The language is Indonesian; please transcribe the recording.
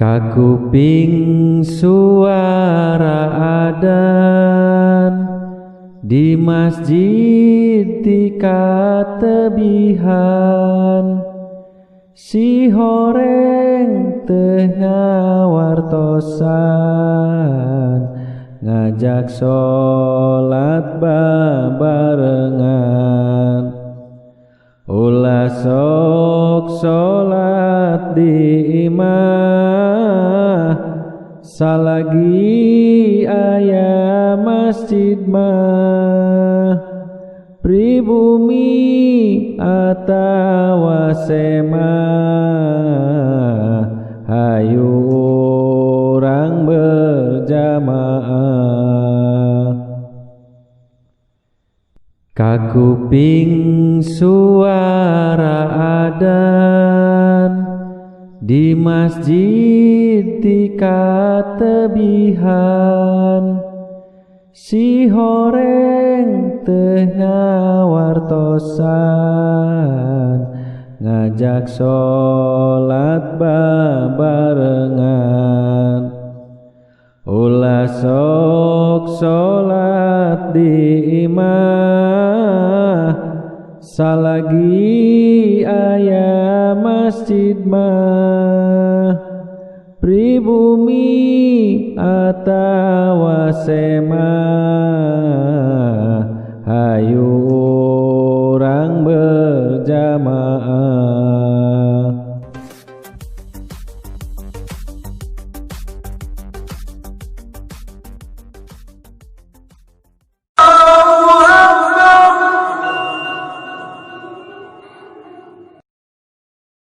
Kakuping suara adzan di masjid ti katebihan, si horeng teu ngawartosan ngajak sholat babarengan. Ulah sok sholat di imah salagi aya masjid mah, pribumi atawa semah hayu urang berjamaah. Kakuping suara adzan di masjid ti katebihan, si horeng teu ngawartosan ngajak sholat babarengan. Ulah sok sholat di imah salagi aya masjid mah, pribumi atawa semah